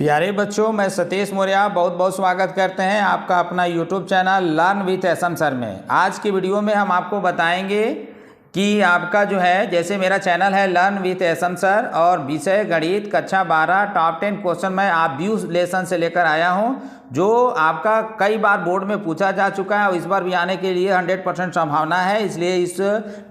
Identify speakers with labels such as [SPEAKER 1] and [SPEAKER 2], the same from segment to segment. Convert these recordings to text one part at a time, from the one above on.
[SPEAKER 1] प्यारे बच्चों, मैं सतीश मौर्य बहुत बहुत स्वागत करते हैं आपका अपना YouTube channel learn with SM sir में। आज की वीडियो में हम आपको बताएंगे कि आपका जो है, जैसे मेरा चैनल है लर्न विथ एसएम सर और विषय गणित कक्षा 12 टॉप 10 क्वेश्चन मैं आप व्यू लेसन से लेकर आया हूं, जो आपका कई बार बोर्ड में पूछा जा चुका है और इस बार भी आने के लिए 100% संभावना है। इसलिए इस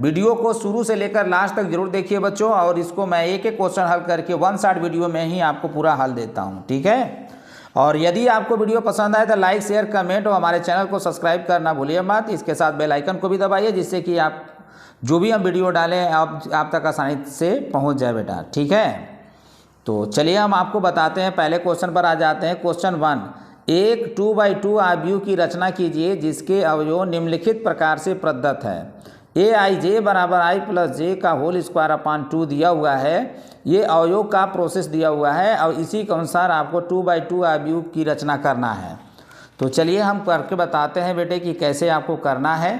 [SPEAKER 1] वीडियो को शुरू से लेकर लास्ट तक जरूर देखिए बच्चों, और इसको मैं एक एक क्वेश्चन हल करके वन शॉट वीडियो में ही आपको पूरा हल देता हूँ, ठीक है। और यदि आपको वीडियो पसंद आए तो लाइक शेयर कमेंट और हमारे चैनल को सब्सक्राइब करना भूलिए मत। इसके साथ बेल आइकन को भी दबाइए, जिससे कि आप जो भी हम वीडियो डालें आप तक आसानी से पहुंच जाए बेटा, ठीक है। तो चलिए हम आपको बताते हैं, पहले क्वेश्चन पर आ जाते हैं। क्वेश्चन 1, एक 2x2 आव्यूह की रचना कीजिए जिसके अवयव निम्नलिखित प्रकार से प्रदत्त है। ए आई जे बराबर आई प्लस जे का होल स्क्वायर अपान 2 दिया हुआ है। ये अवयव का प्रोसेस दिया हुआ है और इसी के अनुसार आपको 2x2 आव्यूह की रचना करना है। तो चलिए हम करके बताते हैं बेटे कि कैसे आपको करना है।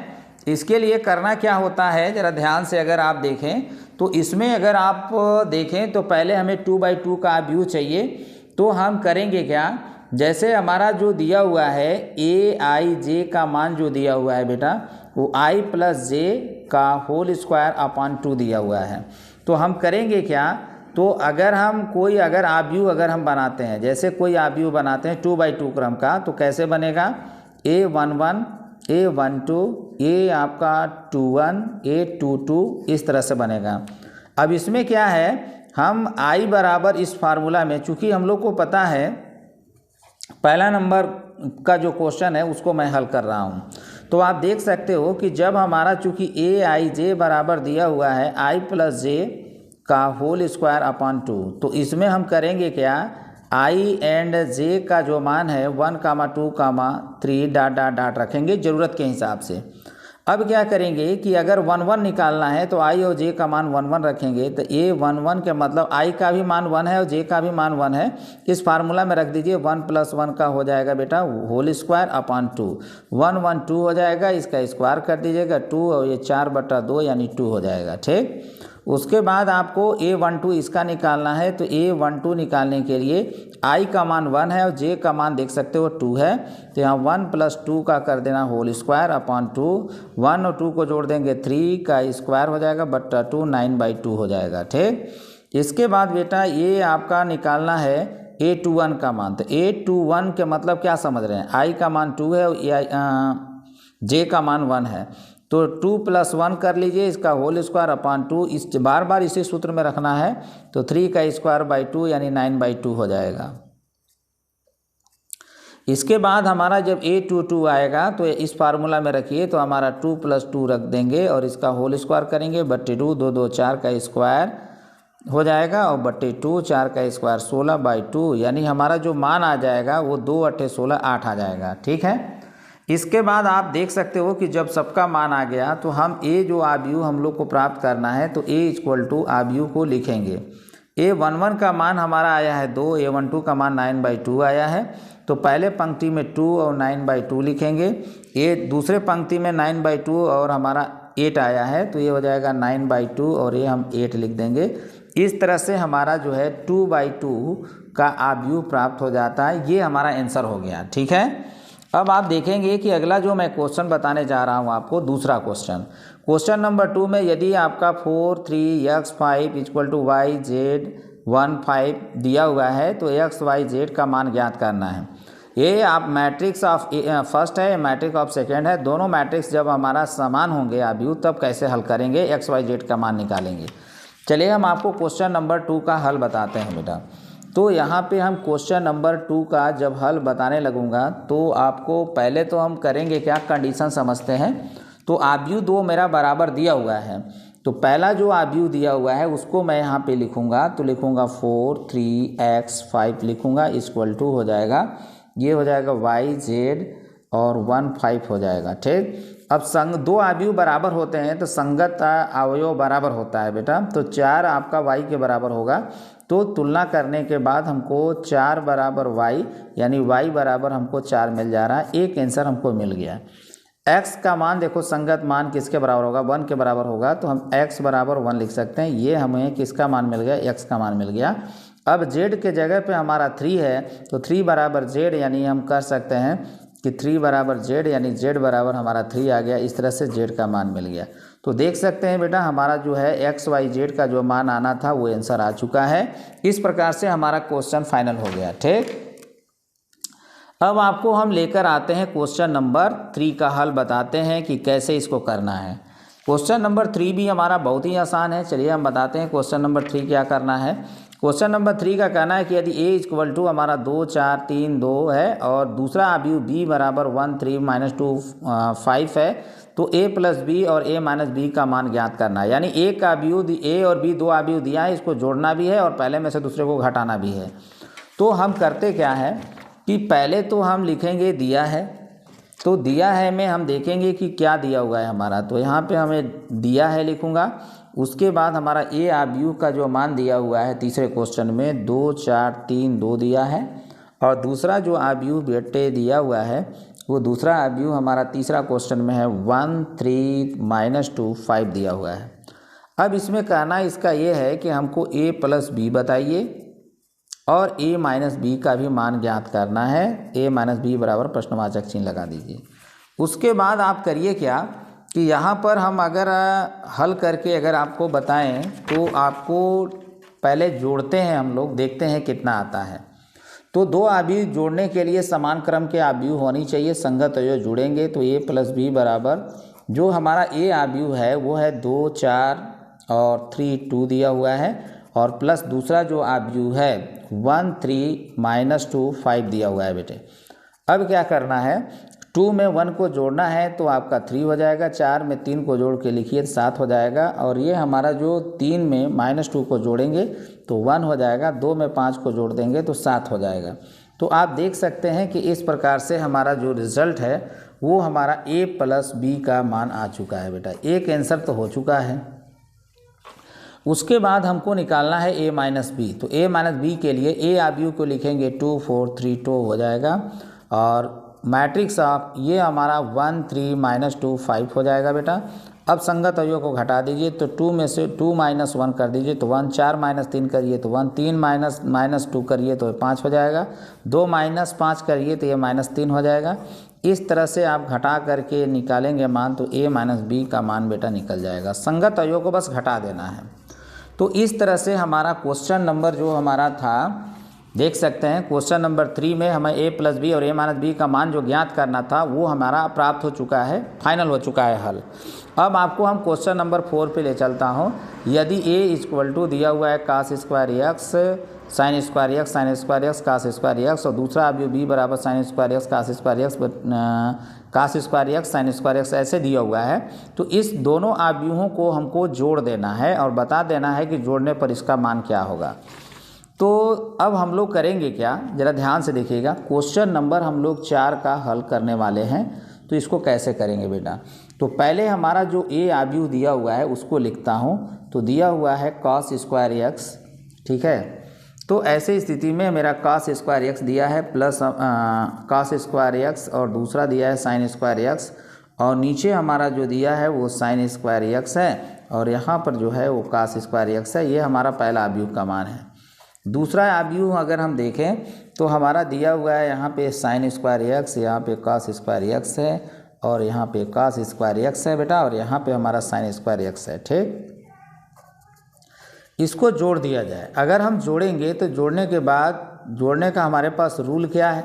[SPEAKER 1] इसके लिए करना क्या होता है, ज़रा ध्यान से अगर आप देखें तो इसमें अगर आप देखें तो पहले हमें 2x2 का आव्यूह चाहिए। तो हम करेंगे क्या, जैसे हमारा जो दिया हुआ है ए आई जे का मान जो दिया हुआ है बेटा, वो आई प्लस जे का होल स्क्वायर अपान 2 दिया हुआ है। तो हम करेंगे क्या, तो अगर हम कोई आव्यूह अगर हम बनाते हैं, जैसे कोई आव्यूह बनाते हैं 2x2 क्रम का, तो कैसे बनेगा, A11 A12 ये आपका 21 A22 इस तरह से बनेगा। अब इसमें क्या है, हम आई बराबर इस फार्मूला में, चूँकि हम लोग को पता है पहला नंबर का जो क्वेश्चन है उसको मैं हल कर रहा हूँ, तो आप देख सकते हो कि जब हमारा चूँकि ए आई जे बराबर दिया हुआ है आई प्लस जे का होल स्क्वायर अपान 2, तो इसमें हम करेंगे क्या, आई एंड जे का जो मान है 1,2,3 डॉट डॉट डॉट रखेंगे ज़रूरत के हिसाब से। अब क्या करेंगे कि अगर 1 1 निकालना है तो आई और जे का मान 1 1 रखेंगे। तो ये 1 1 के मतलब आई का भी मान 1 है और जे का भी मान 1 है। इस फार्मूला में रख दीजिए 1 + 1 का हो जाएगा बेटा होल स्क्वायर अपान 2। 1 1 2 हो जाएगा, इसका स्क्वायर कर दीजिएगा 2 और ये 4/2 यानी 2 हो जाएगा, ठीक। उसके बाद आपको A12 इसका निकालना है। तो A12 निकालने के लिए I का मान 1 है और J का मान देख सकते हो 2 है। तो यहाँ 1 + 2 का कर देना होल स्क्वायर अपान 2। 1 और 2 को जोड़ देंगे 3 का स्क्वायर हो जाएगा बट्टा 2 9/2 हो जाएगा, ठीक। इसके बाद बेटा ये आपका निकालना है A21 का मान। तो A21 के मतलब क्या समझ रहे हैं, I का मान 2 है और J का मान 1 है। तो 2 + 1 कर लीजिए, इसका होल स्क्वायर अपान 2, इस बार बार इसी सूत्र में रखना है। तो 3 का स्क्वायर बाई 2 यानी 9/2 हो जाएगा। इसके बाद हमारा जब A22 आएगा तो इस फार्मूला में रखिए, तो हमारा 2 + 2 रख देंगे और इसका होल स्क्वायर करेंगे बट्टे 2 2 2 4 का स्क्वायर हो जाएगा और बट्टे 2 4 का स्क्वायर 16/2 यानी हमारा जो मान आ जाएगा वो 2 8 16 8 आ जाएगा, ठीक है। इसके बाद आप देख सकते हो कि जब सबका मान आ गया तो हम ए जो आव्यूह हम लोग को प्राप्त करना है, तो ए = आव्यूह को लिखेंगे। A11 का मान हमारा आया है 2, A12 का मान 9/2 आया है। तो पहले पंक्ति में 2 और 9/2 लिखेंगे। ये दूसरे पंक्ति में 9/2 और हमारा 8 आया है, तो ये हो जाएगा 9/2 और ये हम 8 लिख देंगे। इस तरह से हमारा जो है 2/2 का आव्यूह प्राप्त हो जाता है। ये हमारा आंसर हो गया, ठीक है। अब आप देखेंगे कि अगला जो मैं क्वेश्चन बताने जा रहा हूँ आपको, दूसरा क्वेश्चन नंबर 2 में यदि आपका 4 3 x 5 = y z 1 5 दिया हुआ है, तो x y z का मान ज्ञात करना है। ये आप मैट्रिक्स ऑफ फर्स्ट है, मैट्रिक्स ऑफ सेकेंड है। दोनों मैट्रिक्स जब हमारा समान होंगे आव्यूह, तब कैसे हल करेंगे, x y z का मान निकालेंगे। चलिए हम आपको क्वेश्चन नंबर 2 का हल बताते हैं बेटा। तो यहाँ पे हम क्वेश्चन नंबर 2 का जब हल बताने लगूंगा तो आपको पहले तो हम करेंगे क्या, कंडीशन समझते हैं। तो आव्यूह 2 मेरा बराबर दिया हुआ है, तो पहला जो आव्यूह दिया हुआ है उसको मैं यहाँ पे लिखूंगा। तो लिखूंगा 4 3 x 5 लिखूंगा = हो जाएगा, ये हो जाएगा y z और 1 5 हो जाएगा, ठीक। अब दो आव्यूह बराबर होते हैं तो संगत अवयव बराबर होता है बेटा। तो 4 आपका y के बराबर होगा। तो तुलना करने के बाद हमको 4 बराबर y यानी y बराबर हमको 4 मिल जा रहा है। एक आंसर हमको मिल गया। x का मान देखो, संगत मान किसके बराबर होगा, 1 के बराबर होगा। तो हम x बराबर 1 लिख सकते हैं। ये हमें किसका मान मिल गया, x का मान मिल गया। अब z के जगह पे हमारा 3 है, तो 3 बराबर z, यानी हम कर सकते हैं कि 3 बराबर z, यानी z बराबर हमारा 3 आ गया। इस तरह से z का मान मिल गया। तो देख सकते हैं बेटा हमारा जो है एक्स वाई जेड का जो मान आना था वो आंसर आ चुका है। इस प्रकार से हमारा क्वेश्चन फाइनल हो गया। ठीक, अब आपको हम लेकर आते हैं क्वेश्चन नंबर 3 का हल, बताते हैं कि कैसे इसको करना है। क्वेश्चन नंबर 3 भी हमारा बहुत ही आसान है। चलिए हम बताते हैं क्वेश्चन नंबर 3 क्या करना है। क्वेश्चन नंबर 3 का कहना है कि यदि a इक्वल टू हमारा 2 4 3 2 है और दूसरा अवयव b बराबर 1 3 माइनस 2 5 है, तो a प्लस बी और a माइनस बी का मान ज्ञात करना है। यानी a का अवयव a और b दो अवयव दिया है, इसको जोड़ना भी है और पहले में से दूसरे को घटाना भी है। तो हम करते क्या है कि पहले तो हम लिखेंगे दिया है, तो दिया है में हम देखेंगे कि क्या दिया हुआ है हमारा। तो यहाँ पे हमें दिया है लिखूँगा। उसके बाद हमारा ए अवयव का जो मान दिया हुआ है तीसरे क्वेश्चन में 2 4 3 2 दिया है, और दूसरा जो अवयव बेटे दिया हुआ है वो दूसरा अवयव हमारा तीसरा क्वेश्चन में है 1 3 माइनस 2 5 दिया हुआ है। अब इसमें कहना इसका ये है कि हमको a प्लस बी बताइए और a माइनस बी का भी मान ज्ञात करना है। a माइनस बी बराबर प्रश्नवाचक चिन्ह लगा दीजिए। उसके बाद आप करिए क्या कि यहाँ पर हम अगर हल करके अगर आपको बताएं तो आपको पहले जोड़ते हैं हम लोग, देखते हैं कितना आता है। तो दो अवयव जोड़ने के लिए समान क्रम के अवयव होनी चाहिए, संगत अवयव जुड़ेंगे। तो a प्लस बी बराबर जो हमारा a अवयव है वो है 2 4 और 3 2 दिया हुआ है, और प्लस दूसरा जो अवयव है 1 3 माइनस 2 5 दिया हुआ है बेटे। अब क्या करना है, 2 में 1 को जोड़ना है तो आपका 3 हो जाएगा, 4 में 3 को जोड़ के लिखिए 7 हो जाएगा, और ये हमारा जो 3 में माइनस 2 को जोड़ेंगे तो 1 हो जाएगा, 2 में 5 को जोड़ देंगे तो 7 हो जाएगा। तो आप देख सकते हैं कि इस प्रकार से हमारा जो रिज़ल्ट है वो हमारा a प्लस बी का मान आ चुका है बेटा। एक आंसर तो हो चुका है। उसके बाद हमको निकालना है a माइनस बी। तो a माइनस बी के लिए a अवयव को लिखेंगे 2 4 3 2 हो जाएगा, और मैट्रिक्स ऑफ ये हमारा 1 3 माइनस 2 5 हो जाएगा बेटा। अब संगत अवयव को घटा दीजिए, तो 2 में से 2 माइनस 1 कर दीजिए तो 1, 4 माइनस 3 करिए तो 1, 3 माइनस 2 करिए तो 5 हो जाएगा, 2 माइनस 5 करिए तो ये माइनस 3 हो जाएगा। इस तरह से आप घटा करके निकालेंगे मान, तो a माइनस बी का मान बेटा निकल जाएगा। संगत अवयव को बस घटा देना है। तो इस तरह से हमारा क्वेश्चन नंबर जो हमारा था, देख सकते हैं क्वेश्चन नंबर 3 में हमें a प्लस बी और a माइनस बी का मान जो ज्ञात करना था वो हमारा प्राप्त हो चुका है, फाइनल हो चुका है हल। अब आपको हम क्वेश्चन नंबर 4 पे ले चलता हूँ। यदि a इक्वल टू दिया हुआ है cos square x sin square x sin square x cos square x, और दूसरा अवयव b बराबर sin square x cos square x cos square x sin square x ऐसे दिया हुआ है, तो इस दोनों अवयवों को हमको जोड़ देना है और बता देना है कि जोड़ने पर इसका मान क्या होगा। तो अब हम लोग करेंगे क्या, ज़रा ध्यान से देखिएगा। क्वेश्चन नंबर हम लोग 4 का हल करने वाले हैं। तो इसको कैसे करेंगे बेटा, तो पहले हमारा जो a अवयव दिया हुआ है उसको लिखता हूँ। तो दिया हुआ है cos स्क्वायर एक्स, ठीक है। तो ऐसे स्थिति में मेरा cos स्क्वायर एक्स दिया है प्लस cos स्क्वायर एक्स, और दूसरा दिया है साइन स्क्वायर एक्स, और नीचे हमारा जो दिया है वो साइन स्क्वायर एक्स है, और यहाँ पर जो है वो cos स्क्वायर एक्स है। ये हमारा पहला अवयव का मान है। दूसरा अवयव अगर हम देखें तो हमारा दिया हुआ है यहाँ पे साइन स्क्वायर एक्स, यहाँ पे cos स्क्वायर एक्स है, और यहाँ पे cos स्क्वायर एक्स है बेटा, और यहाँ पे हमारा साइन स्क्वायर एक्स है। ठीक, इसको जोड़ दिया जाए। अगर हम जोड़ेंगे तो जोड़ने के बाद जोड़ने का हमारे पास रूल क्या है,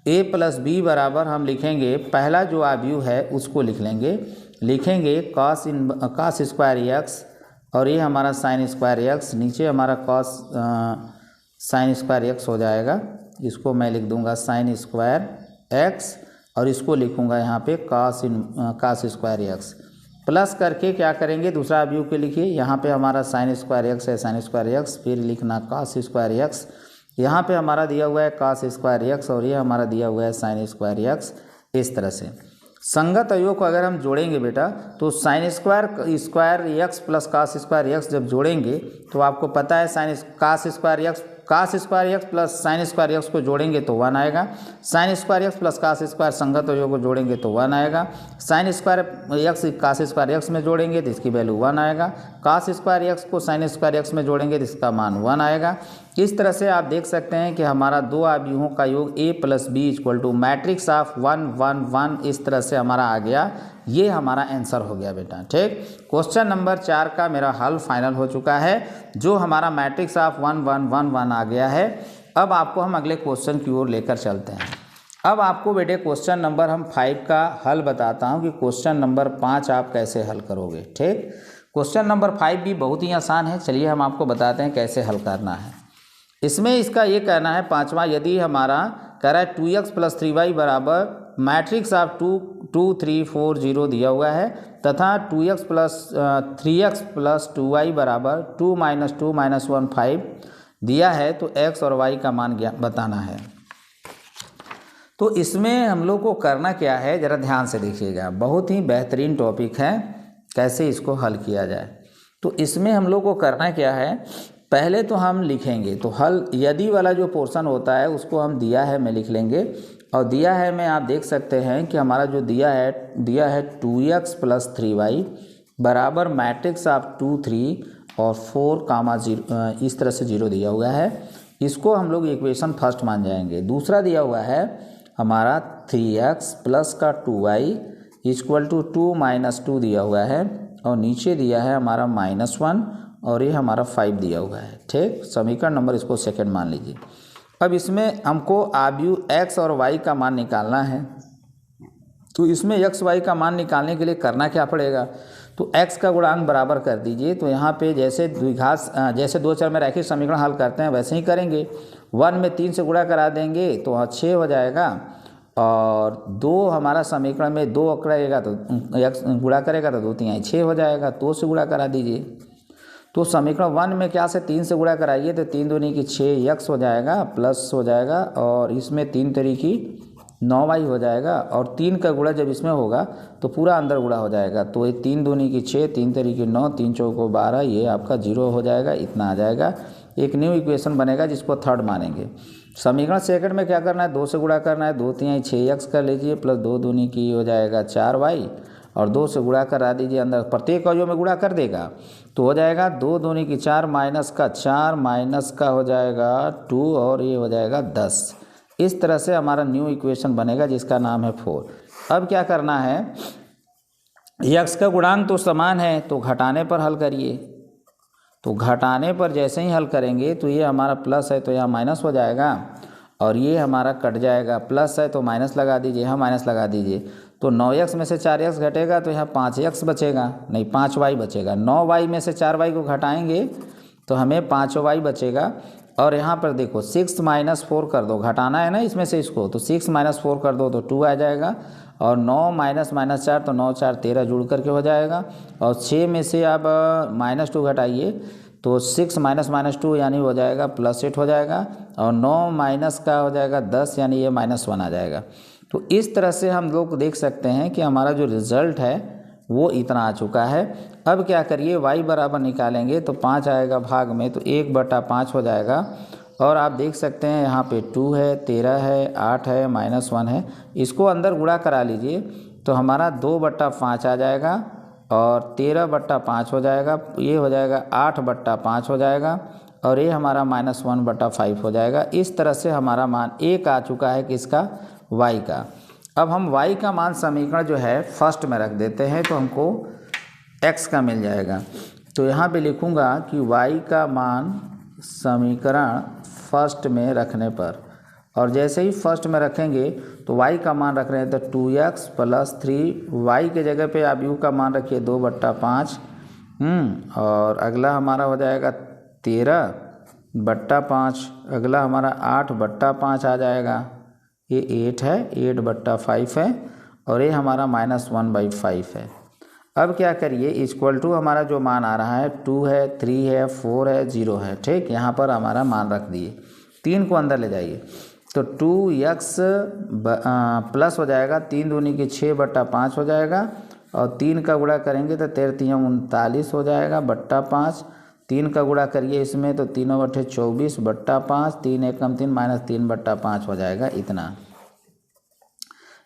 [SPEAKER 1] a प्लस बी बराबर हम लिखेंगे, पहला जो अवयव है उसको लिखेंगे cos स्क्वायर एक्स, और ये हमारा साइन स्क्वायर एक्स, नीचे हमारा cos साइन स्क्वायर एक्स हो जाएगा। इसको मैं लिख दूंगा साइन स्क्वायर एक्स, और इसको लिखूंगा यहाँ पे cos स्क्वायर एक्स। प्लस करके क्या करेंगे, दूसरा अवयव के लिखिए, यहाँ पे हमारा साइन स्क्वायर एक्स है, साइन स्क्वायर एक्स, फिर लिखना cos स्क्वायर एक्स। यहाँ पे हमारा दिया हुआ है cos स्क्वायर एक्स, और ये हमारा दिया हुआ है साइन स्क्वायर एक्स। इस तरह से संगत अवयव को अगर हम जोड़ेंगे बेटा, तो sin square x plus cos square x जब जोड़ेंगे तो आपको पता है sin cos square x cos square x plus sin square x को जोड़ेंगे तो 1 आएगा। Sin square x plus cos square संगत अवयव को जोड़ेंगे तो 1 आएगा। Sin square x cos square x में जोड़ेंगे तो इसकी वैल्यू 1 आएगा। कास स्क्वायर एक्स को साइन स्क्वायर एक्स में जोड़ेंगे तो इसका मान 1 आएगा। इस तरह से आप देख सकते हैं कि हमारा दो अवयवों का योग a plus B equal to matrix of 1 1 1 इस तरह से हमारा आ गया। ये हमारा आंसर हो गया बेटा। ठीक, क्वेश्चन नंबर 4 का मेरा हल फाइनल हो चुका है, जो हमारा मैट्रिक्स ऑफ 1 1 1 1 आ गया है। अब आपको हम अगले क्वेश्चन की ओर लेकर चलते हैं। अब आपको बेटे क्वेश्चन नंबर हम 5 का हल बताता हूँ कि क्वेश्चन नंबर 5 आप कैसे हल करोगे। ठीक, क्वेश्चन नंबर 5 भी बहुत ही आसान है। चलिए हम आपको बताते हैं कैसे हल करना है। इसमें इसका ये कहना है पाँचवा, यदि हमारा कह रहा है 2x प्लस 3y बराबर मैट्रिक्स ऑफ 2 2 3 4 0 दिया हुआ है तथा 2x plus 3x plus 2y बराबर 2 माइनस 2 माइनस 1 5 दिया है, तो x और y का मान बताना है। तो इसमें हम लोग को करना क्या है, ज़रा ध्यान से देखिएगा, बहुत ही बेहतरीन टॉपिक है कैसे इसको हल किया जाए। तो इसमें हम लोग को करना क्या है, पहले तो हम लिखेंगे तो हल यदि वाला जो पोर्शन होता है उसको हम दिया है में लिख लेंगे, और दिया है में आप देख सकते हैं कि हमारा जो दिया है 2x प्लस 3y बराबर मैट्रिक्स ऑफ 2 3 और 4 कामा 0 इस तरह से 0 दिया हुआ है। इसको हम लोग इक्वेशन फर्स्ट मान जाएंगे। दूसरा दिया हुआ है हमारा 3x प्लस का 2y इक्वल टू 2 माइनस 2 दिया हुआ है, और नीचे दिया है हमारा -1 और ये हमारा 5 दिया हुआ है। ठीक, समीकरण नंबर इसको सेकंड मान लीजिए। अब इसमें हमको अवयव x और y का मान निकालना है। तो इसमें x y का मान निकालने के लिए करना क्या पड़ेगा, तो x का गुणांक बराबर कर दीजिए। तो यहाँ पे जैसे द्विघात जैसे दो चर में रैखिक समीकरण हल करते हैं वैसे ही करेंगे। 1 में 3 से गुणा करा देंगे तो 6 हो जाएगा, और 2 हमारा समीकरण में 2 करेगा तो x गुणा करेगा तो 2 3 6 हो जाएगा, 2 से गुणा करा दीजिए। तो समीकरण 1 में क्या से 3 से गुणा कराइए तो 3 दूनी की 6 x हो जाएगा प्लस हो जाएगा, और इसमें 3 तरीकी 9y हो जाएगा, और 3 का गुणा जब इसमें होगा तो पूरा अंदर गुणा हो जाएगा। तो ये 3 दूनी की 6 3 तरीकी 9 3 चौको 12 ये आपका 0 हो जाएगा, इतना आ जाएगा। एक न्यू इक्वेशन बनेगा जिसको थर्ड मानेंगे। समीकरण सेकंड में क्या करना है, 2 से गुणा करना है, 2 3 6x कर लीजिए प्लस 2 दूनी की हो जाएगा 4y, और 2 से गुणा करा दीजिए, अंदर प्रत्येक अवयव में गुणा कर देगा तो हो जाएगा 2 दूनी की 4 माइनस का 4 माइनस का हो जाएगा 2 और ये हो जाएगा 10। इस तरह से हमारा न्यू इक्वेशन बनेगा जिसका नाम है 4। अब क्या करना है, x का गुणांक तो समान है तो घटाने पर हल करिए। तो घटाने पर जैसे ही हल करेंगे तो ये हमारा प्लस है तो यहाँ माइनस हो जाएगा, और ये हमारा कट जाएगा, प्लस है तो माइनस लगा दीजिए, यहाँ माइनस लगा दीजिए। तो 9x में से 4x घटेगा तो यहाँ 5x बचेगा, नहीं 5y बचेगा। 9y में से 4y को घटाएंगे तो हमें 5y बचेगा। और यहाँ पर देखो 6 माइनस 4 कर दो, घटाना है ना इसमें से इसको, तो 6 माइनस 4 कर दो तो 2 आ जाएगा, और 9 माइनस माइनस 4 तो 9 4 13 जुड़ करके हो जाएगा, और 6 में से आप -2 घटाइए तो 6 माइनस माइनस 2 यानी हो जाएगा +8 हो जाएगा, और 9 माइनस का हो जाएगा 10 यानी ये -1 आ जाएगा। तो इस तरह से हम लोग देख सकते हैं कि हमारा जो रिज़ल्ट है वो इतना आ चुका है। अब क्या करिए, y बराबर निकालेंगे तो 5 आएगा भाग में, तो 1/5 हो जाएगा, और आप देख सकते हैं यहाँ पे 2 है 13 है 8 है -1 है, इसको अंदर गुणा करा लीजिए तो हमारा 2/5 आ जाएगा, और 13/5 हो जाएगा, ये हो जाएगा 8/5 हो जाएगा, और ये हमारा -1/5 हो जाएगा। इस तरह से हमारा मान 1 आ चुका है किसका, y का। अब हम y का मान समीकरण जो है फर्स्ट में रख देते हैं तो हमको x का मिल जाएगा। तो यहाँ पे लिखूँगा कि y का मान समीकरण फर्स्ट में रखने पर, और जैसे ही फर्स्ट में रखेंगे तो y का मान रख रहे हैं तो 2x प्लस 3y के जगह पे आप u का मान रखिए 2/5, और अगला हमारा हो जाएगा 13/5, अगला हमारा 8/5 आ जाएगा, ये 8 है 8/5 है, और ये हमारा -1/5 है। अब क्या करिए, इक्वल टू हमारा जो मान आ रहा है 2 है 3 है 4 है 0 है। ठीक, यहाँ पर हमारा मान रख दिए, 3 को अंदर ले जाइए तो 2x प्लस हो जाएगा 3 दूनी की 6/5 हो जाएगा, और 3 का गुणा करेंगे तो 13 39 हो जाएगा /5, 3 का गुणा करिए इसमें तो 3/24/5, 3 एकम 3 माइनस 3/5 हो जाएगा इतना,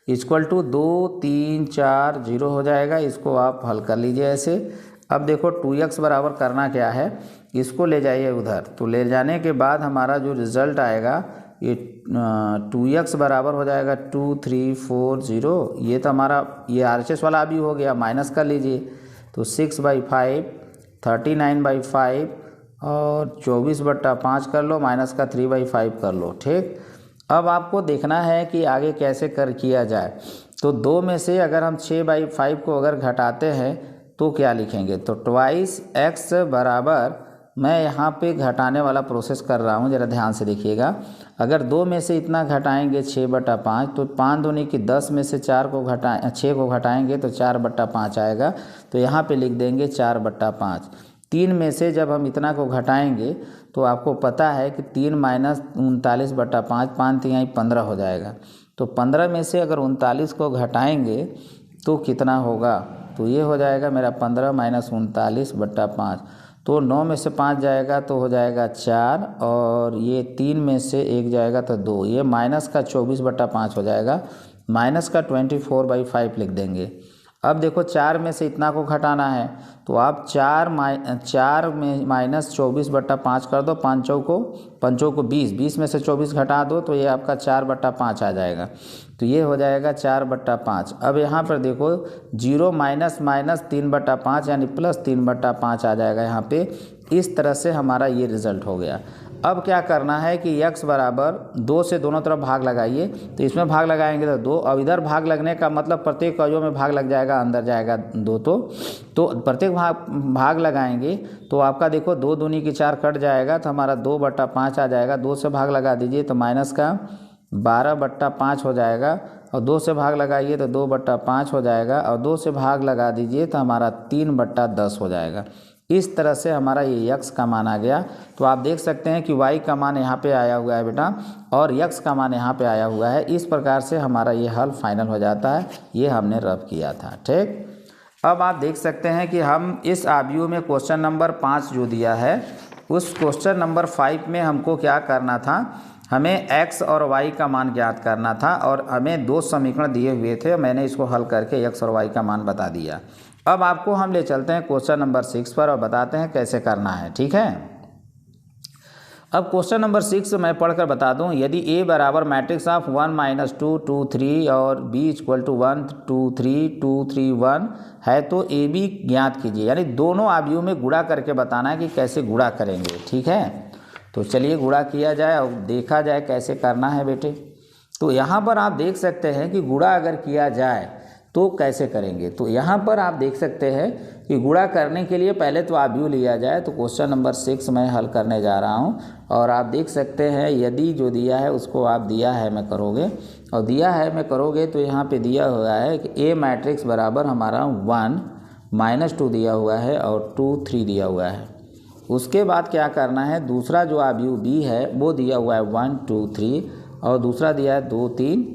[SPEAKER 1] इक्वल टू 2 3 4 0 हो जाएगा। इसको आप हल कर लीजिए ऐसे। अब देखो 2x बराबर करना क्या है, इसको ले जाइए उधर, तो ले जाने के बाद हमारा जो रिज़ल्ट आएगा ये 2x बराबर हो जाएगा 2 3 4 0। ये तो हमारा ये RHS वाला भी हो गया, माइनस कर लीजिए तो 6/5 39/5 और 24/5 कर लो, माइनस का 3/5 कर लो। ठीक, अब आपको देखना है कि आगे कैसे किया जाए। तो 2 में से अगर हम 6/5 को अगर घटाते हैं तो क्या लिखेंगे, तो 2x बराबर, मैं यहाँ पे घटाने वाला प्रोसेस कर रहा हूँ, ज़रा ध्यान से देखिएगा। अगर 2 में से इतना घटाएंगे 6/5 तो 5 दूनी की 10 में से 6 को घटाएंगे तो 4/5 आएगा, तो यहाँ पे लिख देंगे 4/5। 3 में से जब हम इतना को घटाएंगे तो आपको पता है कि 3 माइनस 39/5, 5 3 15 हो जाएगा। तो 15 में से अगर 39 को घटाएंगे तो कितना होगा, तो ये हो जाएगा मेरा 15 माइनस 39/5। तो 9 में से 5 जाएगा तो हो जाएगा 4, और ये 3 में से 1 जाएगा तो 2, ये माइनस का 24/5 हो जाएगा, माइनस का 24/5 लिख देंगे। अब देखो 4 में से इतना को घटाना है तो आप 4 में माइनस 24/5 कर दो, 5 को 20, 20 में से 24 घटा दो तो ये आपका 4/5 आ जाएगा, तो ये हो जाएगा 4/5। अब यहाँ पर देखो 0 माइनस 3/5 यानी प्लस 3/5 आ जाएगा यहाँ पे। इस तरह से हमारा ये रिज़ल्ट हो गया। अब क्या करना है कि x बराबर 2 से दोनों तरफ भाग लगाइए, तो इसमें भाग लगाएंगे तो 2, अब इधर भाग लगने का मतलब प्रत्येक अवयव में भाग लग जाएगा, अंदर जाएगा 2, तो प्रत्येक भाग लगाएंगे तो आपका देखो 2 दूनी की 4 कट जाएगा, तो हमारा 2/5 आ जाएगा। 2 से भाग लगा दीजिए तो माइनस का 12/5 हो जाएगा, और 2 से भाग लगाइए तो 2/5 हो जाएगा, और 2 से भाग लगा दीजिए तो हमारा 3/10 हो जाएगा। इस तरह से हमारा ये x का मान आ गया। तो आप देख सकते हैं कि y का मान यहाँ पे आया हुआ है बेटा, और x का मान यहाँ पे आया हुआ है। इस प्रकार से हमारा ये हल फाइनल हो जाता है। ये हमने रब किया था। ठीक, अब आप देख सकते हैं कि हम इस आव्यूह में क्वेश्चन नंबर 5 जो दिया है, उस क्वेश्चन नंबर 5 में हमको क्या करना था, हमें x और y का मान ज्ञात करना था, और हमें 2 समीकरण दिए हुए थे, मैंने इसको हल करके x और y का मान बता दिया। अब आपको हम ले चलते हैं क्वेश्चन नंबर 6 पर और बताते हैं कैसे करना है। ठीक है, अब क्वेश्चन नंबर 6 मैं पढ़कर बता दूं। यदि A बराबर मैट्रिक्स ऑफ 1 - 2 2 3 और B इक्वल टू 1 2 3 2 3 1 है तो AB ज्ञात कीजिए, यानी दोनों आव्यूह में गुणा करके बताना है कि कैसे गुणा करेंगे। ठीक है, तो चलिए गुणा किया जाए और देखा जाए कैसे करना है बेटे। तो यहाँ पर आप देख सकते हैं कि गुणा अगर किया जाए तो कैसे करेंगे। तो यहाँ पर आप देख सकते हैं कि गुणा करने के लिए पहले तो आव्यूह लिया जाए। तो क्वेश्चन नंबर 6 मैं हल करने जा रहा हूँ, और आप देख सकते हैं यदि जो दिया है उसको आप दिया है मैं करोगे, और दिया है मैं करोगे तो यहाँ पे दिया हुआ है कि A मैट्रिक्स बराबर हमारा 1 - 2 दिया हुआ है और 2 3 दिया हुआ है। उसके बाद क्या करना है, दूसरा जो आव्यूह B है वो दिया हुआ है 1 2 3, और दूसरा दिया है 2 3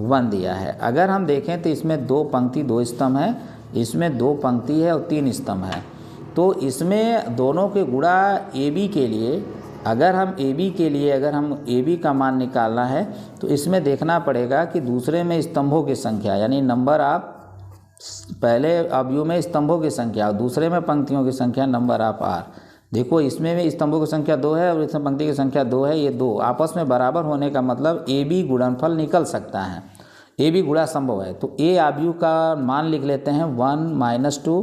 [SPEAKER 1] 1 दिया है। अगर हम देखें तो इसमें 2 पंक्ति 2 स्तंभ है, इसमें 2 पंक्ति है और 3 स्तंभ है। तो इसमें दोनों के गुणा AB के लिए, अगर हम AB का मान निकालना है तो इसमें देखना पड़ेगा कि दूसरे में स्तंभों की संख्या, यानी नंबर ऑफ, पहले आव्यूह में स्तंभों की संख्या और दूसरे में पंक्तियों की संख्या नंबर ऑफ R। देखो इसमें भी स्तंभों की संख्या 2 है और इसमें पंक्ति की संख्या 2 है। ये 2 आपस में बराबर होने का मतलब AB गुणनफल निकल सकता है, AB गुणा संभव है। तो A आव्यूह का मान लिख लेते हैं 1 - 2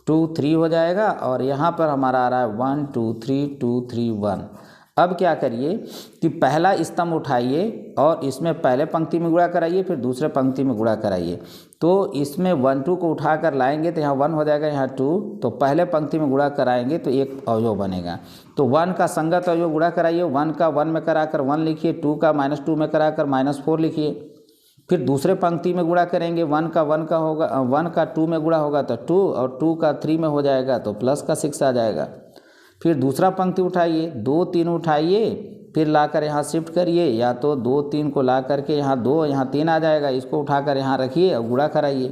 [SPEAKER 1] 2 3 हो जाएगा, और यहाँ पर हमारा आ रहा है 1 2 3 2 3 1। अब क्या करिए कि पहला स्तंभ उठाइए और इसमें पहले पंक्ति में गुणा कराइए, फिर दूसरे पंक्ति में गुणा कराइए। तो इसमें 1 2 को उठाकर लाएंगे तो यहाँ 1 हो जाएगा, यहाँ 2, तो पहले पंक्ति में गुणा कराएंगे तो एक अवयव बनेगा। तो 1 का संगत अवयव गुणा कराइए, 1 का 1 में कराकर 1 लिखिए, 2 का -2 में कराकर -4 लिखिए। फिर दूसरे पंक्ति में गुणा करेंगे, 1 का 1 का होगा, 1 का 2 में गुणा होगा तो 2, और 2 का 3 में हो जाएगा तो प्लस का 6 आ जाएगा। फिर दूसरा पंक्ति उठाइए, 2 3 उठाइए, फिर लाकर यहाँ शिफ्ट करिए, या तो 2 3 को ला करके यहाँ 2 यहाँ 3 आ जाएगा, इसको उठाकर यहाँ रखिए और गुणा कराइए।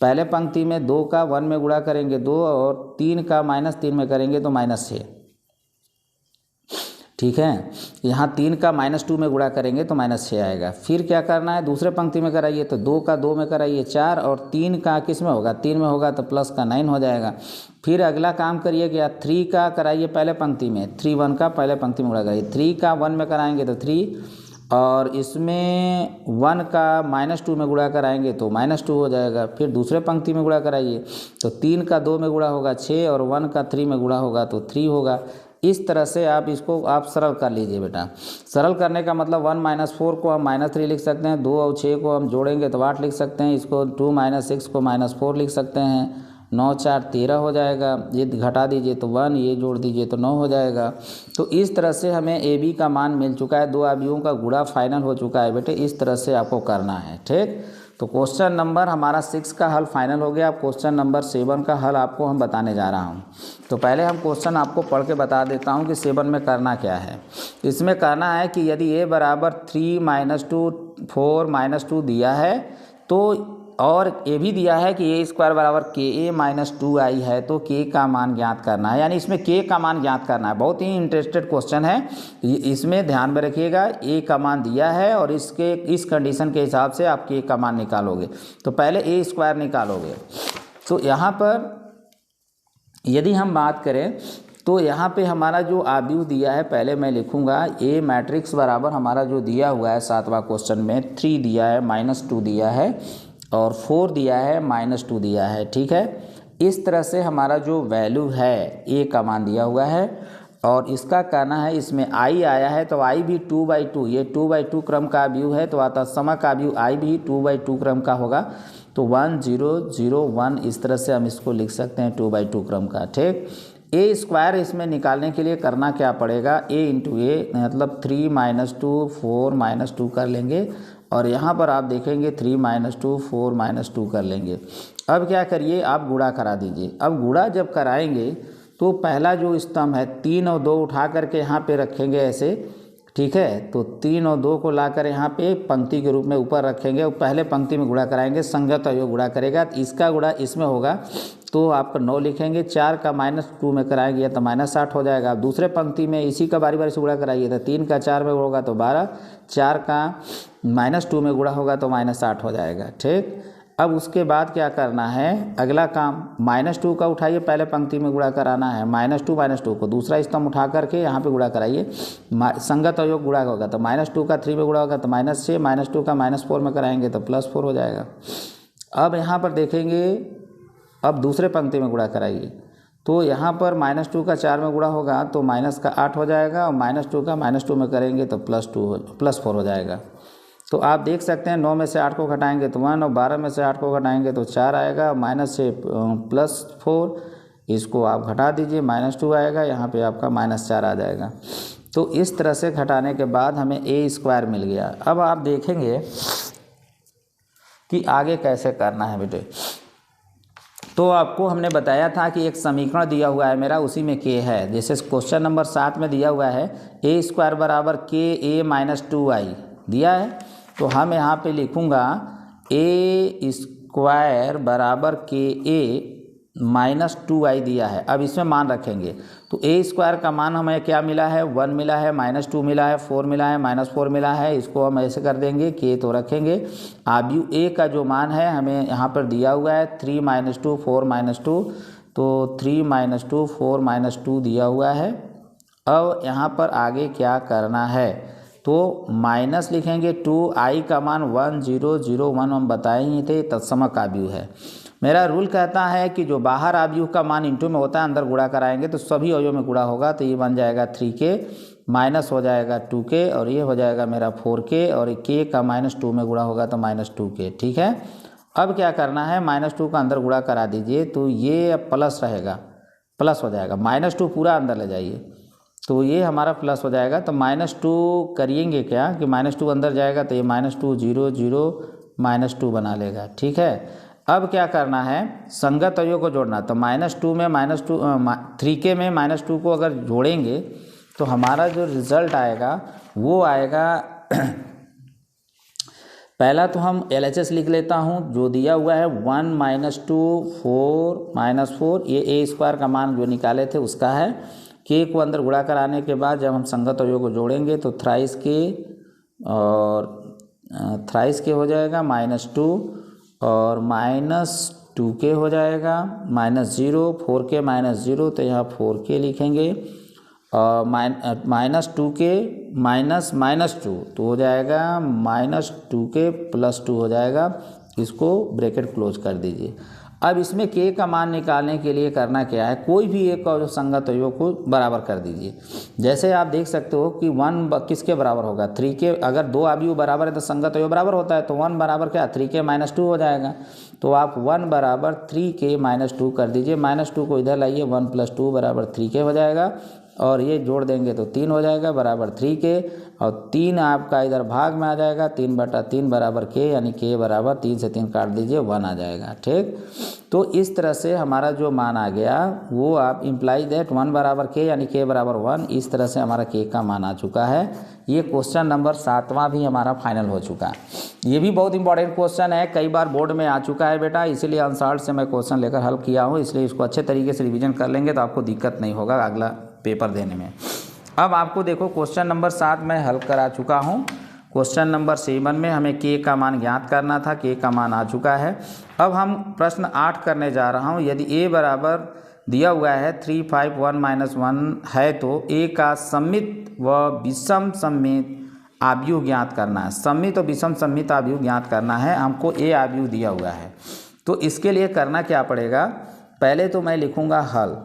[SPEAKER 1] पहले पंक्ति में 2 का 1 में गुणा करेंगे 2, और 3 का -3 में करेंगे तो -6। ठीक है। यहाँ 3 का -2 में गुणा करेंगे तो -6 आएगा। फिर क्या करना है, दूसरे पंक्ति में कराइए तो 2 का 2 में कराइए 4, और 3 का किस में होगा, 3 में होगा तो प्लस का 9 हो जाएगा। फिर अगला काम करिए क्या, 3 का कराइए पहले पंक्ति में, 3 1 का पहले पंक्ति में गुणा कराइए, 3 का 1 में कराएंगे तो 3, और इसमें 1 का -2 में गुणा कराएंगे तो -2 हो जाएगा। फिर दूसरे पंक्ति में गुणा कराइए तो 3 का 2 में गुणा होगा 6, और 1 का 3 में गुणा होगा तो 3 होगा। इस तरह से आप इसको आप सरल कर लीजिए बेटा। सरल करने का मतलब 1 - 4 को हम -3 लिख सकते हैं, 2 और 6 को हम जोड़ेंगे तो 8 लिख सकते हैं, इसको 2 - 6 को -4 लिख सकते हैं, 9 4 13 हो जाएगा। ये घटा दीजिए तो 1, ये जोड़ दीजिए तो 9 हो जाएगा। तो इस तरह से हमें ए बी का मान मिल चुका है, 2 अवयवों का गुणा फाइनल हो चुका है बेटे। इस तरह से आपको करना है, ठीक। तो क्वेश्चन नंबर हमारा 6 का हल फाइनल हो गया। अब क्वेश्चन नंबर 7 का हल आपको हम बताने जा रहा हूँ। तो पहले हम क्वेश्चन आपको पढ़ के बता देता हूँ कि 7 में करना क्या है। इसमें करना है कि यदि a बराबर 3 - 2 4 - 2 दिया है तो, और ये भी दिया है कि a स्क्वायर बराबर ka - 2i है, तो k का मान ज्ञात करना है, यानी इसमें k का मान ज्ञात करना है। बहुत ही इंटरेस्टेड क्वेश्चन है, इसमें ध्यान में रखिएगा। a का मान दिया है और इसके इस कंडीशन के हिसाब से आप k का मान निकालोगे। तो पहले a स्क्वायर निकालोगे। तो यहाँ पर यदि हम बात करें तो यहाँ पे हमारा जो आव्यूह दिया है, पहले मैं लिखूँगा a मैट्रिक्स बराबर हमारा जो दिया हुआ है 7वां क्वेश्चन में 3 दिया है, -2 दिया है, और 4 दिया है, -2 दिया है, ठीक है। इस तरह से हमारा जो वैल्यू है a का मान दिया हुआ है, और इसका कहना है इसमें i आया है तो i भी 2/2, ये 2/2 क्रम का अवयव है, तो अतः सम का अवयव i भी 2/2 क्रम का होगा। तो 1 0 0 1 इस तरह से हम इसको लिख सकते हैं 2/2 क्रम का, ठीक। a स्क्वायर इसमें निकालने के लिए करना क्या पड़ेगा, a इंटू a मतलब 3 - 2 4 - 2 कर लेंगे, और यहाँ पर आप देखेंगे 3 - 2 4 - 2 कर लेंगे। अब क्या करिए, आप गुणा करा दीजिए। अब गुणा जब कराएंगे तो पहला जो स्तंभ है 3 और 2 उठा करके यहाँ पे रखेंगे ऐसे, ठीक है। तो 3 और 2 को लाकर यहाँ पे पंक्ति के रूप में ऊपर रखेंगे, और पहले पंक्ति में गुणा कराएंगे, संगत अवयव गुणा करेगा, तो इसका गुणा इसमें होगा तो आपका 9 लिखेंगे। 4 का -2 में कराएंगे तो -8 हो जाएगा। अब दूसरे पंक्ति में इसी का बारी बारी से गुणा कराइए तो 3 का 4 में होगा तो 12, 4 का -2 में गुणा होगा तो -8 हो जाएगा, ठीक। अब उसके बाद क्या करना है, अगला काम -2 का उठाइए, पहले पंक्ति में गुणा कराना है, -2 को दूसरा स्तंभ उठा करके यहाँ पे गुणा कराइए, संगत अवयव गुणा होगा तो -2 का 3 में गुणा होगा तो -6, -2 का -4 में कराएंगे तो +4 हो जाएगा। अब यहाँ पर देखेंगे, अब दूसरे पंक्ति में गुणा कराइए तो यहाँ पर -2 का 4 में गुणा होगा तो -8 हो जाएगा, और -2 का -2 में करेंगे तो +4 हो जाएगा। तो आप देख सकते हैं 9 में से 8 को घटाएंगे तो 1, और 12 में से 8 को घटाएंगे तो 4 आएगा, माइनस से +4, इसको आप घटा दीजिए, -2 आएगा, यहाँ पे आपका -4 आ जाएगा। तो इस तरह से घटाने के बाद हमें a स्क्वायर मिल गया। अब आप देखेंगे कि आगे कैसे करना है बेटे। तो आपको हमने बताया था कि एक समीकरण दिया हुआ है मेरा, उसी में k है। जैसे क्वेश्चन नंबर 7 में दिया हुआ है a स्क्वायर बराबर ka - 2i दिया है, तो हम यहाँ पे लिखूँगा a स्क्वायर बराबर ka - 2i दिया है। अब इसमें मान रखेंगे तो a स्क्वायर का मान हमें क्या मिला है, 1 मिला है, -2 मिला है, 4 मिला है, -4 मिला है। इसको हम ऐसे कर देंगे, k तो रखेंगे। आव्यूह a का जो मान है हमें यहाँ पर दिया हुआ है 3 - 2 4 - 2, तो 3 - 2 4 - 2 दिया हुआ है। अब यहाँ पर आगे क्या करना है, तो माइनस लिखेंगे 2i का मान 1 0 0 1 हम बताए ही थे, तत्समक आव्यूह है। मेरा रूल कहता है कि जो बाहर आव्यूह का मान इंटू में होता है, अंदर गुणा कराएंगे तो सभी अवयव में गुणा होगा, तो ये बन जाएगा 3k, माइनस हो जाएगा 2k, और ये हो जाएगा मेरा 4k, और k का -2 में गुणा होगा तो -2k, ठीक है। अब क्या करना है, -2 का अंदर गुणा करा दीजिए तो ये अब प्लस रहेगा, प्लस हो जाएगा, -2 पूरा अंदर ले जाइए तो ये हमारा प्लस हो जाएगा। तो -2 करिएंगे क्या कि -2 अंदर जाएगा तो ये -2 0 0 -2 बना लेगा, ठीक है। अब क्या करना है, संगत अवयव को जोड़ना, तो -2 में -2 3k में -2 को अगर जोड़ेंगे तो हमारा जो रिज़ल्ट आएगा वो आएगा पहला तो हम LHS लिख लेता हूँ, जो दिया हुआ है 1 - 2 4 - 4, ये a स्क्वायर का मान जो निकाले थे उसका है, के को अंदर गुणा कराने के बाद जब हम संगत अवयव को जोड़ेंगे तो थ्राइस के और थ्राइस के हो जाएगा -2 और -2k हो जाएगा, -0 4k -0 तो यहाँ 4k लिखेंगे और -2k -2 तो हो जाएगा -2k + 2 हो जाएगा। इसको ब्रैकेट क्लोज कर दीजिए। अब इसमें k का मान निकालने के लिए करना क्या है, कोई भी एक संगत अवयव को बराबर कर दीजिए। जैसे आप देख सकते हो कि 1 किसके बराबर होगा, 3k। अगर दो अवयव बराबर है तो संगत अवयव बराबर होता है, तो 1 बराबर क्या 3k - 2 हो जाएगा। तो आप 1 बराबर 3k - 2 कर दीजिए। -2 को इधर लाइए, 1 + 2 = 3k हो जाएगा और ये जोड़ देंगे तो 3 हो जाएगा बराबर 3k और 3 आपका इधर भाग में आ जाएगा, 3/3 बराबर k, यानी k बराबर 3 से 3 काट दीजिए 1 आ जाएगा। ठीक, तो इस तरह से हमारा जो मान आ गया वो आप इम्प्लाई दैट 1 बराबर k यानी k बराबर 1, इस तरह से हमारा k का मान आ चुका है। ये क्वेश्चन नंबर 7वां भी हमारा फाइनल हो चुका है। ये भी बहुत इंपॉर्टेंट क्वेश्चन है, कई बार बोर्ड में आ चुका है बेटा, इसीलिए अनसॉल्व से मैं क्वेश्चन लेकर हल किया हूँ। इसलिए इसको अच्छे तरीके से रिवीजन कर लेंगे तो आपको दिक्कत नहीं होगा अगला पेपर देने में। अब आपको देखो क्वेश्चन नंबर 7 मैं हल करा चुका हूँ। क्वेश्चन नंबर 7 में हमें k का मान ज्ञात करना था, k का मान आ चुका है। अब हम प्रश्न 8 करने जा रहा हूँ। यदि a बराबर दिया हुआ है 3 5 1 - 1 है तो a का सम्मित व विषम सम्मित आव्यूह ज्ञात करना है। सम्मित और विषम सम्मित आव्यूह ज्ञात करना है हमको। a आव्यूह दिया हुआ है तो इसके लिए करना क्या पड़ेगा, पहले तो मैं लिखूँगा हल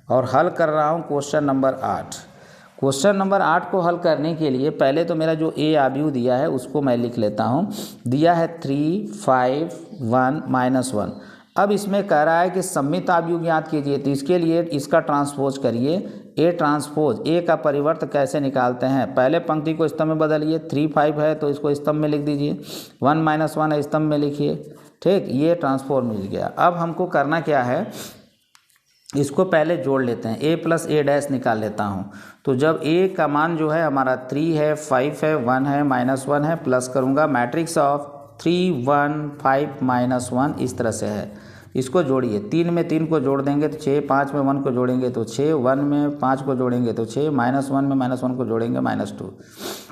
[SPEAKER 1] और हल कर रहा हूँ क्वेश्चन नंबर 8। क्वेश्चन नंबर 8 को हल करने के लिए पहले तो मेरा जो a आव्यूह दिया है उसको मैं लिख लेता हूँ। दिया है 3 5 1 - 1। अब इसमें कह रहा है कि सम्मित आव्यूह ज्ञात कीजिए, तो इसके लिए इसका ट्रांसपोज करिए। a ट्रांसपोज, a का परिवर्त कैसे निकालते हैं, पहले पंक्ति को स्तंभ में बदलिए। 3 5 है तो इसको स्तंभ में लिख दीजिए, 1 - 1 है स्तंभ में लिखिए। ठीक, ये ट्रांसफॉर्म मिल गया। अब हमको करना क्या है, इसको पहले जोड़ लेते हैं, a + a' निकाल लेता हूँ। तो जब a का मान जो है हमारा 3 है 5 है 1 है -1 है, प्लस करूँगा मैट्रिक्स ऑफ 3 1 5 -1 इस तरह से है। इसको जोड़िए, 3 में 3 को जोड़ देंगे तो 6, 5 में 1 को जोड़ेंगे तो 6, 1 में 5 को जोड़ेंगे तो 6, -1 में -1 को जोड़ेंगे -2।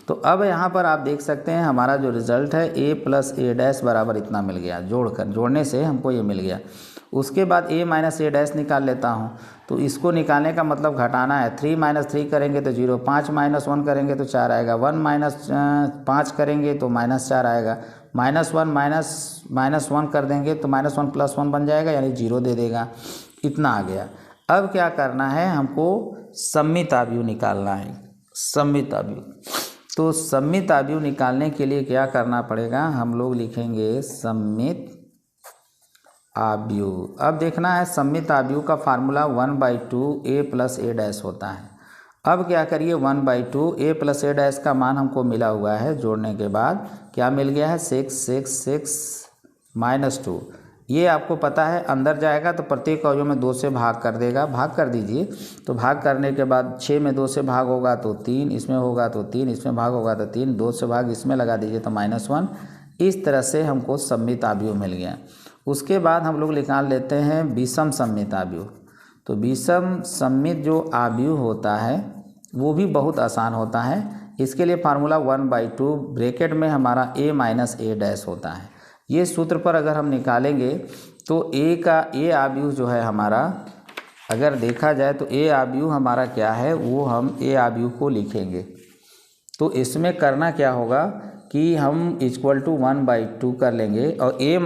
[SPEAKER 1] तो अब यहाँ पर आप देख सकते हैं हमारा जो रिज़ल्ट है a + a' बराबर इतना मिल गया। जोड़ने से हमको ये मिल गया। उसके बाद a - a' निकाल लेता हूँ। तो इसको निकालने का मतलब घटाना है। 3 - 3 करेंगे तो 0, 5 - 1 करेंगे तो 4 आएगा, 1 - 5 करेंगे तो -4 आएगा, -1 - 1 कर देंगे तो -1 + 1 बन जाएगा, यानी 0 दे देगा। इतना आ गया। अब क्या करना है, हमको सम्मित आव्यूह निकालना है। सम्मित आव्यूह, तो सम्मित आव्यूह निकालने के लिए क्या करना पड़ेगा, हम लोग लिखेंगे सम्मित आव्यूह। अब देखना है सम्मित आव्यूह का फार्मूला 1/2 a + a' होता है। अब क्या करिए, 1/2 a + a' का मान हमको मिला हुआ है। जोड़ने के बाद क्या मिल गया है, 6 6 6 -2। ये आपको पता है, अंदर जाएगा तो प्रत्येक अवयव में 2 से भाग कर देगा। भाग कर दीजिए। तो भाग करने के बाद 6 में 2 से भाग होगा तो 3, इसमें होगा तो 3, इसमें भाग होगा तो 3, 2 से भाग इसमें लगा दीजिए तो -1। इस तरह से हमको सम्मित आव्यूह मिल गया। उसके बाद हम लोग निकाल लेते हैं विषम सम्मित आव्यूह। तो विषम सम्मित जो आव्यूह होता है वो भी बहुत आसान होता है। इसके लिए फार्मूला 1/2 ब्रैकेट में हमारा a - a' होता है। ये सूत्र पर अगर हम निकालेंगे तो a आव्यूह जो है हमारा, अगर देखा जाए तो a आव्यूह हमारा क्या है, वो हम a आव्यूह को लिखेंगे। तो इसमें करना क्या होगा कि हम = 1/2 कर लेंगे और a -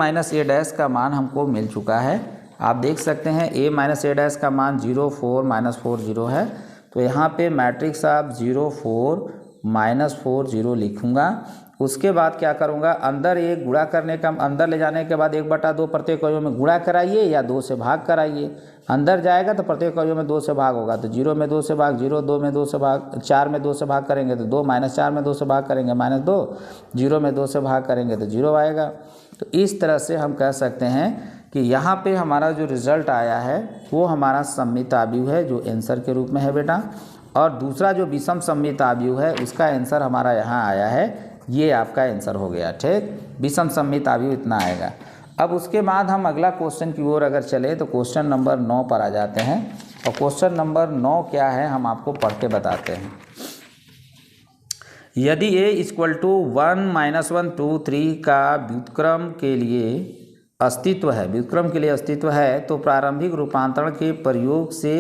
[SPEAKER 1] a' का मान हमको मिल चुका है। आप देख सकते हैं a - a' का मान 0 4 -4 0 है। तो यहाँ पे मैट्रिक्स आप 0 4 -4 0 लिखूँगा। उसके बाद क्या करूँगा, अंदर एक गुणा करने का, अंदर ले जाने के बाद 1/2 प्रत्येक अवयव में गुणा कराइए या 2 से भाग कराइए। अंदर जाएगा तो प्रत्येक अवयव में 2 से भाग होगा तो 0 में 2 से भाग 0, 2 में 2 से भाग, 4 में 2 से भाग करेंगे तो 2, -4 में 2 से भाग करेंगे -2, 0 में 2 से भाग करेंगे तो 0 आएगा। तो इस तरह से हम कह सकते हैं कि यहाँ पे हमारा जो रिज़ल्ट आया है वो हमारा सम्मित आव्यूह है, जो आंसर के रूप में है बेटा। और दूसरा जो विषम सम्मित आव्यूह है उसका आंसर हमारा यहाँ आया है, ये आपका आंसर हो गया। ठीक, विषम सम्मित आव्यूह इतना आएगा। अब उसके बाद हम अगला क्वेश्चन की ओर अगर चले तो क्वेश्चन नंबर 9 पर आ जाते हैं। और क्वेश्चन नंबर 9 क्या है हम आपको पढ़ के बताते हैं। यदि a इक्वल टू 1 -1 2 3 का व्युत्क्रम के लिए अस्तित्व है तो प्रारंभिक रूपांतरण के प्रयोग से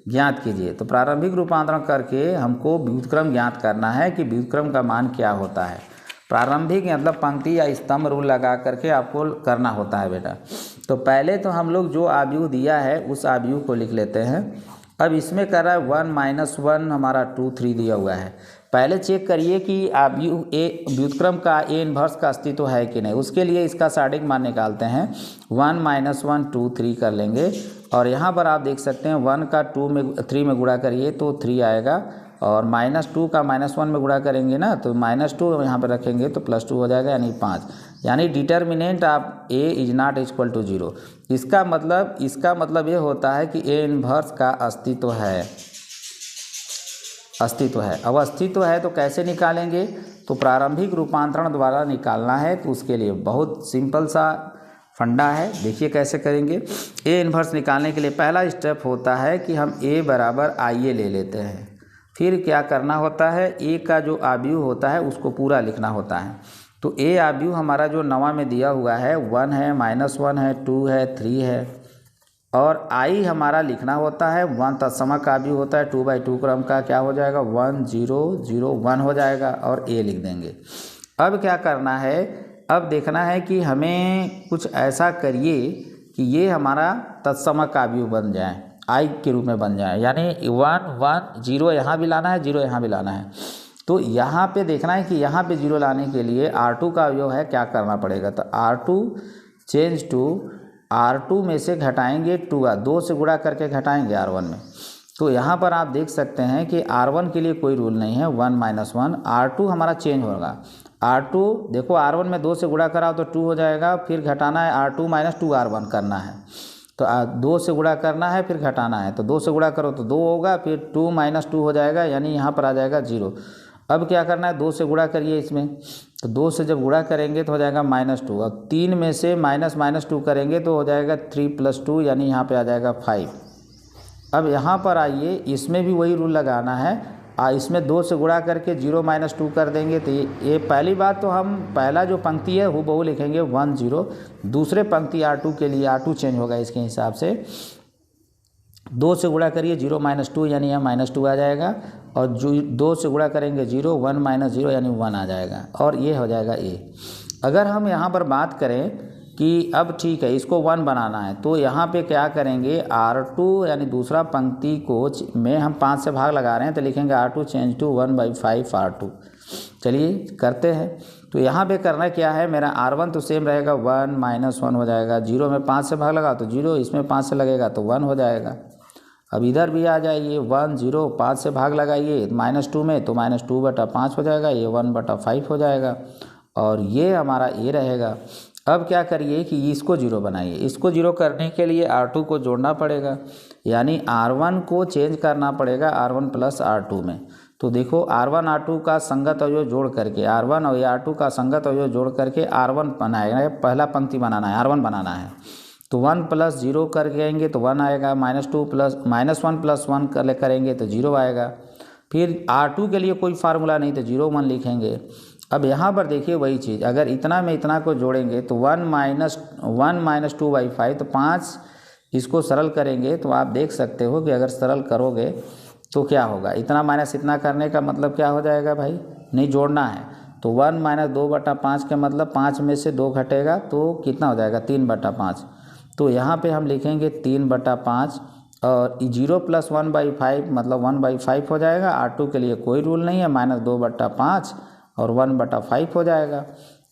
[SPEAKER 1] ज्ञात कीजिए। तो प्रारंभिक रूपांतरण करके हमको व्युत्क्रम ज्ञात करना है कि व्युत्क्रम का मान क्या होता है। प्रारंभिक मतलब पंक्ति या स्तंभ रूल लगा करके आपको करना होता है बेटा। तो पहले तो हम लोग जो आव्यूह दिया है उस आव्यूह को लिख लेते हैं। अब इसमें कर रहा है 1 - 1 हमारा 2 3 दिया हुआ है। पहले चेक करिए कि आव्यूह व्युत्क्रम का ए इन्वर्स का अस्तित्व है कि नहीं। उसके लिए इसका सारणिक मान निकालते हैं। 1 - 1 2 3 कर लेंगे और यहाँ पर आप देख सकते हैं 1 का 3 में गुणा करिए तो 3 आएगा और -2 का -1 में गुणा करेंगे ना तो -2 यहाँ पर रखेंगे तो +2 हो जाएगा यानी 5। यानी determinant of a is not equal to 0। इसका मतलब ये होता है कि a इन्वर्स का अस्तित्व है। अब अस्तित्व है तो कैसे निकालेंगे, तो प्रारंभिक रूपांतरण द्वारा निकालना है। तो उसके लिए बहुत सिंपल सा फंडा है, देखिए कैसे करेंगे। ए इन्वर्स निकालने के लिए पहला स्टेप होता है कि हम a बराबर IA ले लेते हैं। फिर क्या करना होता है, a का जो आव्यूह होता है उसको पूरा लिखना होता है। तो a आव्यूह हमारा जो 9 में दिया हुआ है 1 है -1 है 2 है 3 है और I हमारा लिखना होता है 1 तत्समक आव्यूह होता है 2/2 क्रम का, क्या हो जाएगा 1 0 0 1 हो जाएगा और a लिख देंगे। अब क्या करना है, अब देखना है कि हमें कुछ ऐसा करिए कि ये हमारा तत्समक आव्यूह बन जाए, I के रूप में बन जाए। यानी 1 1 0 यहाँ भी लाना है 0 यहाँ भी लाना है। तो यहाँ पे देखना है कि यहाँ पे 0 लाने के लिए R2 का अवयव है क्या करना पड़ेगा। तो R2 चेंज टू R2 में से घटाएंगे 2 से गुणा करके घटाएंगे R1 में। तो यहाँ पर आप देख सकते हैं कि R1 के लिए कोई रूल नहीं है 1 - 1। R2 हमारा चेंज होगा। R2 देखो R1 में 2 से गुणा करा तो 2 हो जाएगा, फिर घटाना है R2 - 2 R1 करना है। तो 2 से गुणा करना है फिर घटाना है, तो 2 से गुणा करो तो 2 होगा, फिर 2 - 2 हो जाएगा यानी यहाँ पर आ जाएगा 0। अब क्या करना है 2 से गुणा करिए इसमें, तो 2 से जब गुणा करेंगे तो हो जाएगा -2। अब 3 में से -2 करेंगे तो हो जाएगा 3 + 2 यानी यहाँ पे आ जाएगा 5। अब यहाँ पर आइए, इसमें भी वही रूल लगाना है। इसमें 2 से गुणा करके 0 - 2 कर देंगे तो ये पहली बात तो हम पहला जो पंक्ति है हूबहू लिखेंगे 1 0। दूसरे पंक्ति R2 के लिए R2 चेंज होगा इसके हिसाब से। 2 से गुणा करिए 0 - 2 यानी यहाँ -2 आ जाएगा और जो 2 से गुणा करेंगे 0 1 - 0 यानी 1 आ जाएगा और ये हो जाएगा A। अगर हम यहाँ पर बात करें कि अब ठीक है इसको 1 बनाना है तो यहाँ पे क्या करेंगे R2 यानी दूसरा पंक्ति को में हम 5 से भाग लगा रहे हैं तो लिखेंगे R2 चेंज टू 1/5 R2। चलिए करते हैं। तो यहाँ पे करना क्या है, मेरा R1 तो सेम रहेगा 1 - 1 हो जाएगा। 0 में 5 से भाग लगा तो 0, इसमें 5 से लगेगा तो 1 हो जाएगा। अब इधर भी आ जाइए 1 0 5 से भाग लगाइए -2 में तो -2/5 हो जाएगा, ये 1/5 हो जाएगा और ये हमारा A रहेगा। अब क्या करिए कि इसको 0 बनाइए। इसको 0 करने के लिए R2 को जोड़ना पड़ेगा यानी R1 को चेंज करना पड़ेगा R1 + R2 में। तो देखो R1 R2 का संगत अवयव जोड़ करके R1 और R2 का संगत अवयव जोड़ करके R1 बनाएगा, पहला पंक्ति बनाना है R1 बनाना है। तो 1 + 0 कर देंगे तो 1 आएगा, -1 + 1 करेंगे तो 0 आएगा। फिर R2 के लिए कोई फार्मूला नहीं तो 0 1 लिखेंगे। अब यहाँ पर देखिए वही चीज़, अगर इतना में इतना को जोड़ेंगे तो 1 - 2/5 तो 5 इसको सरल करेंगे तो आप देख सकते हो कि अगर सरल करोगे तो क्या होगा, इतना माइनस इतना करने का मतलब क्या हो जाएगा भाई, नहीं जोड़ना है। तो 1 - 2/5 के मतलब 5 में से 2 घटेगा तो कितना हो जाएगा 3/5। तो यहाँ पे हम लिखेंगे 3/5 और 0 + 1/5 मतलब 1/5 हो जाएगा। R2 के लिए कोई रूल नहीं है, -2/5 और 1/5 हो जाएगा।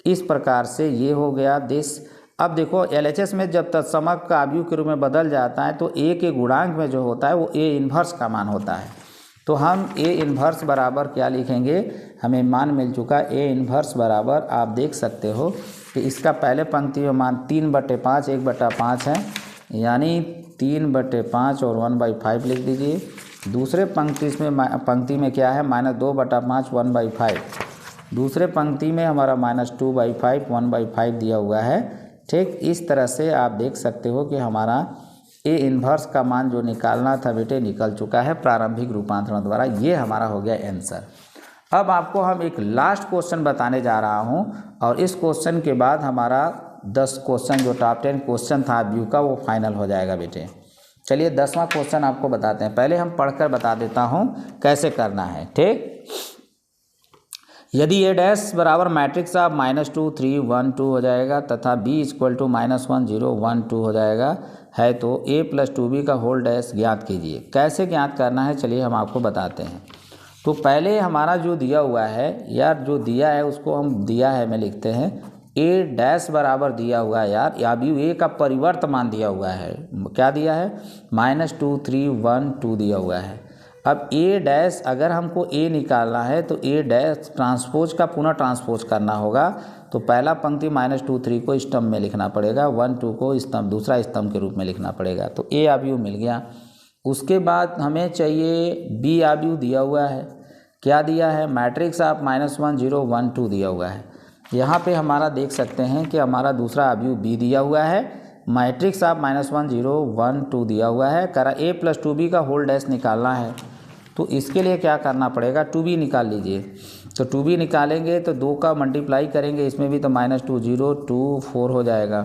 [SPEAKER 1] इस प्रकार से ये हो गया दिस। अब देखो LHS में जब तत्समक का आव्यूह के रूप में बदल जाता है तो A के गुणांक में जो होता है वो A इन्वर्स का मान होता है। तो हम A इन्वर्स बराबर क्या लिखेंगे, हमें मान मिल चुका A इन्वर्स बराबर, आप देख सकते हो कि इसका पहले पंक्ति में मान 3/5 1/5 है यानी 3/5 और 1/5 लिख दीजिए। दूसरे पंक्ति में क्या है -2/5 1/5। दूसरे पंक्ति में हमारा -2/5 1/5 दिया हुआ है। ठीक इस तरह से आप देख सकते हो कि हमारा ए इन्वर्स का मान जो निकालना था बेटे निकल चुका है प्रारंभिक रूपांतरण द्वारा। ये हमारा हो गया आंसर। अब आपको हम एक लास्ट क्वेश्चन बताने जा रहा हूं और इस क्वेश्चन के बाद हमारा 10 क्वेश्चन जो टॉप 10 क्वेश्चन था व्यू का वो फाइनल हो जाएगा बेटे। चलिए 10वां क्वेश्चन आपको बताते हैं। पहले हम पढ़कर बता देता हूं कैसे करना है, ठीक। यदि ए डैश बराबर मैट्रिक्स ऑफ -2 3 1 2 हो जाएगा तथा बी इक्वल टू -1 0 1 2 हो जाएगा है तो a + 2b का होल डैश ज्ञात कीजिए। कैसे ज्ञात करना है चलिए हम आपको बताते हैं। तो पहले हमारा जो दिया हुआ है यार, जो दिया है उसको हम दिया है में लिखते हैं ए डैश बराबर दिया हुआ है यार, या भी ए का परिवर्त मान दिया हुआ है। क्या दिया है? -2 3 1 2 दिया हुआ है। अब ए डैश अगर हमको ए निकालना है तो ए डैश ट्रांसपोज का पुनः ट्रांसपोज करना होगा। तो पहला पंक्ति -2 3 को स्तंभ में लिखना पड़ेगा, 1 2 को स्तंभ दूसरा स्तंभ के रूप में लिखना पड़ेगा। तो ए अवयव मिल गया। उसके बाद हमें चाहिए बी अवयव दिया हुआ है। क्या दिया है? मैट्रिक्स ऑफ -1 0 1 2 दिया हुआ है। यहाँ पे हमारा देख सकते हैं कि हमारा दूसरा अवयव बी दिया हुआ है, मैट्रिक्स ऑफ -1 0 1 2 दिया हुआ है। करा a + 2b का होल डैश निकालना है। तो इसके लिए क्या करना पड़ेगा? 2b निकाल लीजिए। तो 2b निकालेंगे तो 2 का मल्टीप्लाई करेंगे इसमें भी तो -2 0 2 4 हो जाएगा।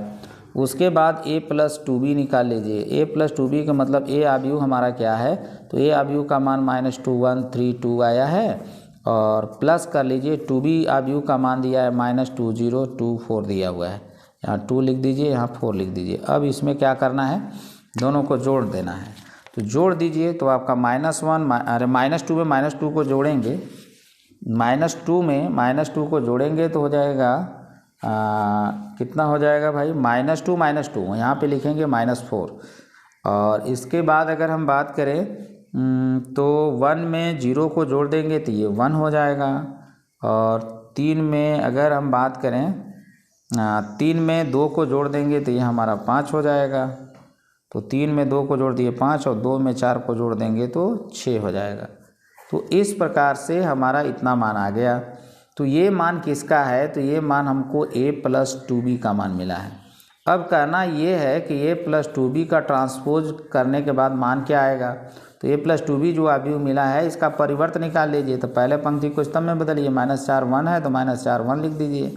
[SPEAKER 1] उसके बाद a + 2b निकाल लीजिए। a + 2b का मतलब a अवयव हमारा क्या है? तो a अवयव का मान -2 1 3 2 आया है और प्लस कर लीजिए 2b अवयव का मान दिया है -2 0 2 4 दिया हुआ है। यहाँ 2 लिख दीजिए, यहाँ 4 लिख दीजिए। अब इसमें क्या करना है? दोनों को जोड़ देना है। तो जोड़ दीजिए तो आपका -2 में -2 को जोड़ेंगे, -2 में -2 को जोड़ेंगे तो हो जाएगा कितना हो जाएगा भाई? -2 -2 यहाँ पे लिखेंगे -4। और इसके बाद अगर हम बात करें तो 1 में 0 को जोड़ देंगे तो ये 1 हो जाएगा। और 3 में अगर हम बात करें 3 में 2 को जोड़ देंगे तो ये हमारा 5 हो जाएगा। तो 3 में 2 को जोड़ दिए 5 और 2 में 4 को जोड़ देंगे तो 6 हो जाएगा। तो इस प्रकार से हमारा इतना मान आ गया। तो ये मान किसका है? तो ये मान हमको a + 2b का मान मिला है। अब करना ये है कि a + 2b का ट्रांसपोज करने के बाद मान क्या आएगा? तो a + 2b जो अवयव मिला है इसका परिवर्त निकाल लीजिए। तो पहले पंक्ति को स्तंभ में बदलिए, -4 1 है तो -4 1 लिख दीजिए।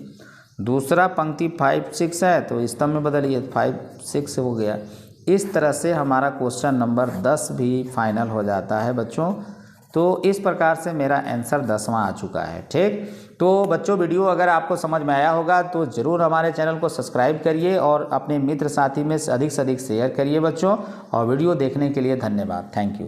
[SPEAKER 1] दूसरा पंक्ति 5 6 है तो स्तंभ में बदलिए, 5 6 हो गया। इस तरह से हमारा क्वेश्चन नंबर 10 भी फाइनल हो जाता है बच्चों। तो इस प्रकार से मेरा आंसर 10वां आ चुका है, ठीक। तो बच्चों वीडियो अगर आपको समझ में आया होगा तो ज़रूर हमारे चैनल को सब्सक्राइब करिए और अपने मित्र साथी में से अधिक शेयर करिए बच्चों। और वीडियो देखने के लिए धन्यवाद। Thank you.